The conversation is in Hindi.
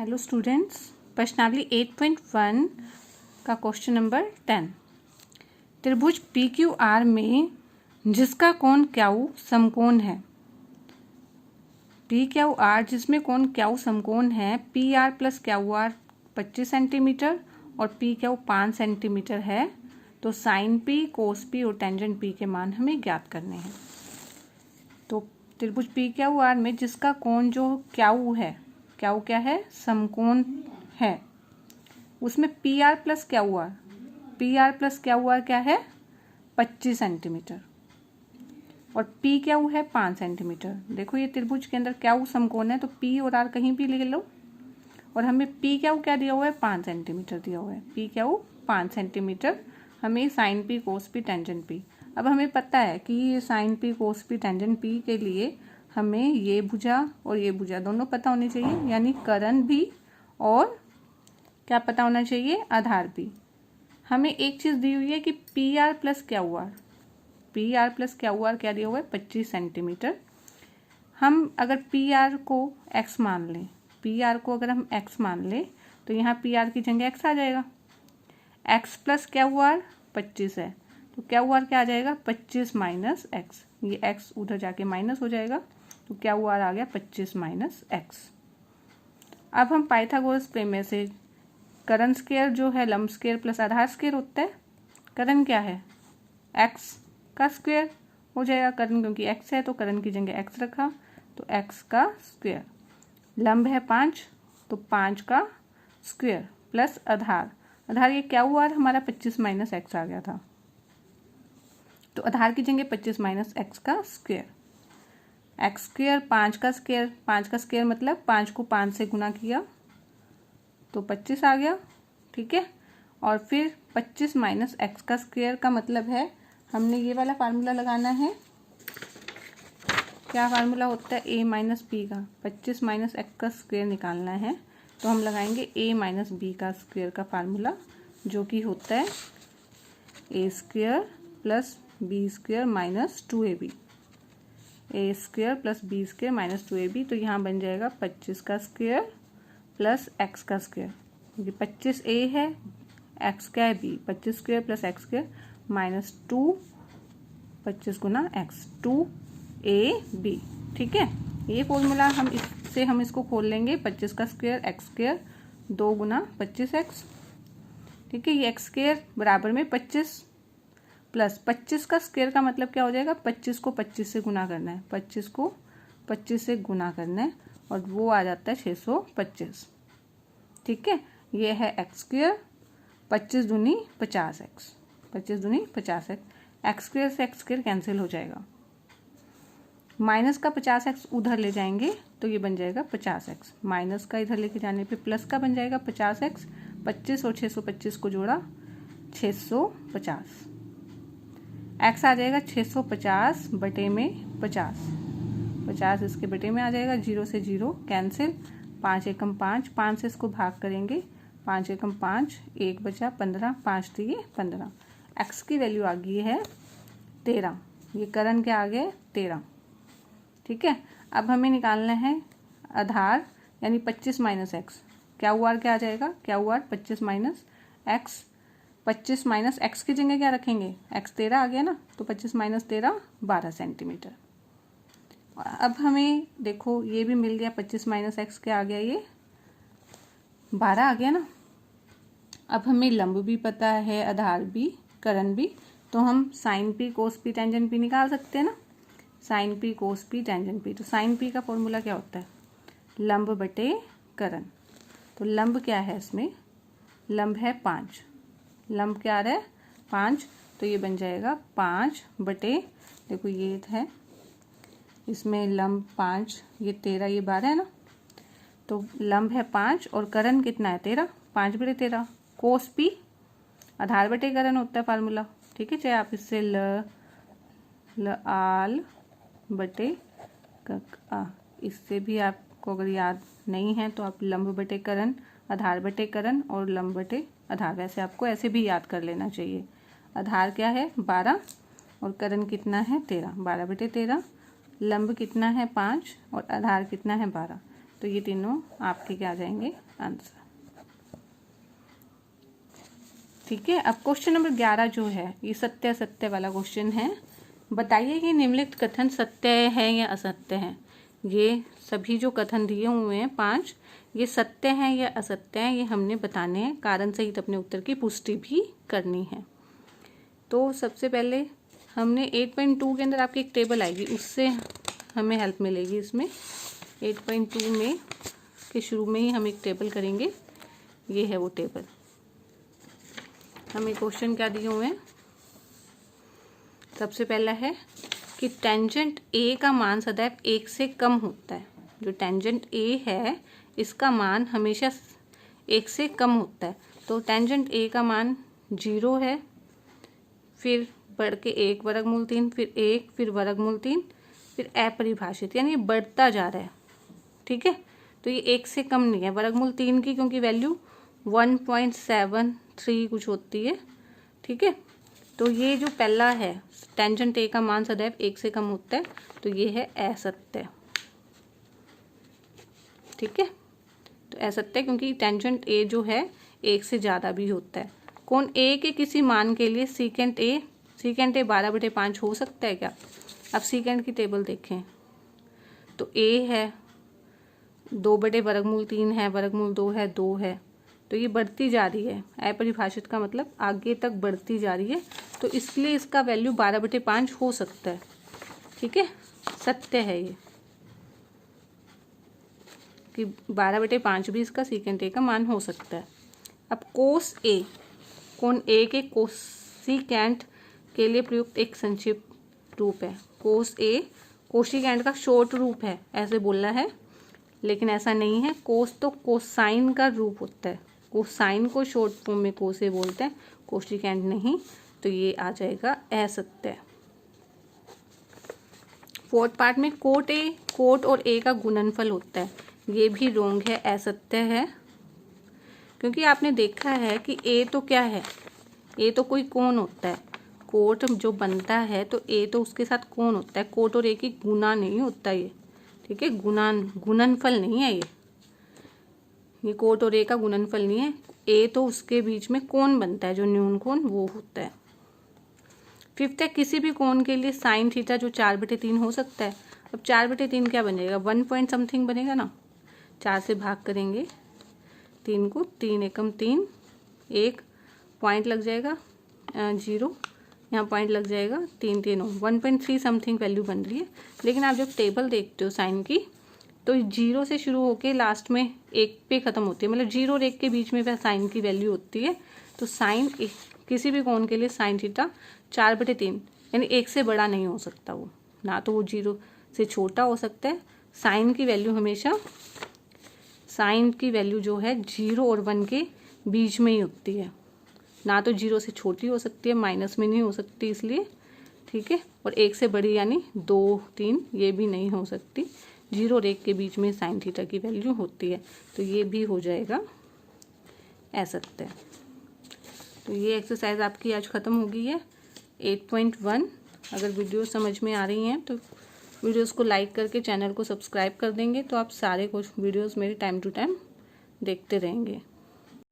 हेलो स्टूडेंट्स, प्रश्नावली 8.1 का क्वेश्चन नंबर 10। त्रिभुज PQR में जिसका कोण क्यू समकोण है। PQR जिसमें कोण क्यू समकोण है, PR प्लस QR 25 सेंटीमीटर और PQ 5 सेंटीमीटर है, तो साइन P, कोस P और टेंजेंट P के मान हमें ज्ञात करने हैं। तो त्रिभुज PQR में जिसका कोण जो क्यू है, क्यू क्या है, समकोण है, उसमें PR प्लस QR क्या है 25 सेंटीमीटर और PQ है 5 सेंटीमीटर। देखो ये त्रिभुज के अंदर क्यू समकोण है, तो P और R कहीं भी ले लो और हमें PQ क्या दिया हुआ है 5 सेंटीमीटर दिया हुआ है। PQ 5 सेंटीमीटर, हमें साइन P, कोस P, टेंजेंट P। अब हमें पता है कि ये साइन P, कोस P, टेंजेंट P के लिए हमें ये भुजा और ये भुजा दोनों पता होनी चाहिए, यानी करण भी और क्या पता होना चाहिए, आधार भी। हमें एक चीज़ दी हुई है कि PR प्लस QR क्या दिया हुआ है 25 सेंटीमीटर। हम अगर PR को x मान लें, PR को अगर हम x मान लें तो यहाँ PR की जगह x आ जाएगा। x प्लस QR 25 है, तो QR क्या आ जाएगा 25 माइनस x, ये x उधर जाके माइनस हो जाएगा, तो QR आ गया 25 माइनस x। अब हम पाइथागोरस प्रमेय से करण स्क्वायर जो है लंब स्क्वायर प्लस आधार स्क्वायर होता है। करण क्या है x का स्क्वायर हो जाएगा, करण क्योंकि x है तो करण की जगह x रखा, तो x का स्क्वायर। लंब है 5, तो 5 का स्क्वायर प्लस आधार ये QR हमारा 25 माइनस x आ गया था, तो आधार की जगह 25 माइनस x का स्क्वायर। x स्क्वायर 5 का स्क्वायर मतलब 5 को 5 से गुना किया तो 25 आ गया, ठीक है। और फिर 25 माइनस x का स्क्वायर का मतलब है हमने ये वाला फार्मूला लगाना है। क्या फार्मूला होता है a माइनस बी का, 25 माइनस x का स्क्वायर निकालना है, तो हम लगाएंगे a माइनस बी का स्क्वायर का फार्मूला, जो कि होता है a square plus B square minus 2ab, a square plus B square minus 2ab। तो यहाँ बन जाएगा 25 का स्क्वायर प्लस x का स्क्वायर, ये 25a है, x क्या है b, 25 square plus x square minus 2, 25 गुना x, 2ab, ठीक है। ये फॉर्मूला हम इसको खोल लेंगे, 25 का स्क्वायर x स्क्वायर 2 गुना 25x, ठीक है। ये x स्क्वायर बराबर में 25 प्लस 25 का स्क्वायर का मतलब क्या हो जाएगा, 25 को 25 से गुना करना है, 25 को 25 से गुना करना है और वो आ जाता है 625, ठीक है। ये है x स्क्वायर, 25 दूनी 50x, 25 दूनी 50x, x स्क्वायर से x स्क्वायर कैंसिल हो जाएगा, माइनस का 50x उधर ले जाएंगे तो ये बन जाएगा 50x, माइनस का इधर लेके जाने पे प्लस का बन जाएगा 50x, 25 और 625 को जोड़ा 650, x आ जाएगा 650 बटे में 50 इसके बटे में आ जाएगा, 0 से 0 कैंसिल, 5 एकम 5, 5 से इसको भाग करेंगे, 5 एकम 5, 1 बचा 15, 5 दिए 15, x की वैल्यू आ गई है 13, ये करण के आगे 13, ठीक है। अब हमें निकालना है आधार, यानी 25 माइनस एक्स, QR क्या आ जाएगा, QR 25 minus x, 25 minus x की जगह क्या रखेंगे, x 13 आ गया ना, तो 25 माइनस 13 12 सेंटीमीटर। अब हमें देखो ये भी मिल गया, 25 माइनस एक्स क्या आ गया, ये 12 आ गया ना। अब हमें लंब भी पता है, आधार भी, करण भी, तो हम साइन P, कोस P, टेंजेंट P निकाल सकते हैं ना। साइन P, कोस P, टेंजेंट P, तो साइन P का फॉर्मूला क्या होता है, लंब बटे करण। तो लंब क्या है इसमें, लंब है 5, लंब क्या आ रहा है 5, तो ये बन जाएगा 5 बटे, देखो ये है इसमें लंब 5, ये 13, ये 12 है ना, तो लंब है 5 और करण कितना है 13, 5 बटे 13, कोस P आधार बटे करण होता है फार्मूला, ठीक है। चाहे आप इससे ल आल बटे इससे भी आपको अगर याद नहीं है तो आप लंब बटे करण, आधार बटे करण और लंब बटे आधार, वैसे आपको ऐसे भी याद कर लेना चाहिए। आधार क्या है 12 और करण कितना है 13, 12 बटे 13, लंब कितना है 5 और आधार कितना है 12, तो ये तीनों आपके क्या आ जाएंगे आंसर। ठीक है, अब क्वेश्चन नंबर 11 जो है ये सत्य असत्य वाला क्वेश्चन है। बताइए कि निम्नलिखित कथन सत्य है या असत्य है। ये सभी जो कथन दिए हुए हैं 5, ये सत्य हैं या असत्य हैं, ये हमने बताने हैं। कारण सहित अपने उत्तर की पुष्टि भी करनी है। तो सबसे पहले हमने 8.2 के अंदर आपकी एक टेबल आएगी, उससे हमें हेल्प मिलेगी। इसमें 8.2 में के शुरू में ही हम एक टेबल करेंगे। ये है वो टेबल। हमें क्वेश्चन क्या दिए हुए हैं। सबसे पहला है कि टेंजेंट ए का मान सदैव 1 से कम होता है। जो टेंजेंट ए है इसका मान हमेशा 1 से कम होता है। तो टेंजेंट ए का मान 0 है, फिर बढ़ के 1 वर्गमूल 3, फिर 1, फिर वर्गमूल 3, फिर अपरिभाषित, यानी बढ़ता जा रहा है। ठीक है, तो ये 1 से कम नहीं है। वर्गमूल 3 की क्योंकि वैल्यू 1.73 कुछ होती है। ठीक है, तो ये जो पहला है टेंजेंट ए का मान सदैव 1 से कम होता है, तो ये है असत्य। ठीक है, तो असत्य क्योंकि टेंजेंट ए जो है 1 से ज़्यादा भी होता है। कौन ए के किसी मान के लिए सीकेंट ए 12/5 हो सकता है क्या। अब सीकेंट की टेबल देखें तो ए है 2/वर्गमूल 3 है, वर्गमूल 2 है, 2 है, तो ये बढ़ती जा रही है। अपरिभाषित का मतलब आगे तक बढ़ती जा रही है, तो इसलिए इसका वैल्यू 12/5 हो सकता है। ठीक है, सत्य है ये कि 12/5 भी इसका सीकेंट ए का मान हो सकता है। अब कोस ए, कौन ए के कोसिकेंट के लिए प्रयुक्त एक संक्षिप्त रूप है। कोस ए कोसिकेंट का शॉर्ट रूप है ऐसे बोलना है, लेकिन ऐसा नहीं है। कोस तो कोसाइन का रूप होता है। कोसाइन को शॉर्ट फॉर्म में कोसे बोलते हैं, कोसिकेंट नहीं। तो ये आ जाएगा असत्य। फोर्थ पार्ट में कोट और ए का गुणनफल होता है, ये भी रोंग है, असत्य है। क्योंकि आपने देखा है कि ए तो क्या है, ए तो कोई कोण होता है। कोट जो बनता है तो ए तो उसके साथ कोण होता है। कोट और ए की गुना नहीं होता ये। ठीक है, गुणनफल नहीं है ये कोट और ए का गुणनफल नहीं है। ए तो उसके बीच में कोण बनता है, जो न्यून कोण वो होता है। फिफ्थ है किसी भी कोण के लिए साइन थीटा जो 4/3 हो सकता है। अब 4/3 क्या बनेगा, 1 पॉइंट समथिंग बनेगा ना। 4 से भाग करेंगे 3 को, 3 एकम 3, 1 पॉइंट लग जाएगा 0, यहाँ पॉइंट लग जाएगा 3 3 1.3 समथिंग वैल्यू बन रही है। लेकिन आप जब टेबल देखते हो साइन की तो 0 से शुरू होके लास्ट में 1 पे ख़त्म होती है, मतलब 0 और 1 के बीच में वह साइन की वैल्यू होती है। तो साइन किसी भी कोण के लिए साइन थीटा 4/3 यानी 1 से बड़ा नहीं हो सकता वो, ना तो वो 0 से छोटा हो सकता है। साइन की वैल्यू हमेशा, साइन की वैल्यू जो है 0 और 1 के बीच में ही होती है, ना तो 0 से छोटी हो सकती है, माइनस में नहीं हो सकती इसलिए। ठीक है, और 1 से बड़ी यानी 2 3 ये भी नहीं हो सकती। 0 और 1 के बीच में साइन थीटा की वैल्यू होती है, तो ये भी हो जाएगा असत्य। तो ये एक्सरसाइज आपकी आज ख़त्म हो गई है 8.1। अगर वीडियो समझ में आ रही हैं तो वीडियोस को लाइक करके चैनल को सब्सक्राइब कर देंगे, तो आप सारे कुछ वीडियोस मेरे टाइम टू टाइम देखते रहेंगे।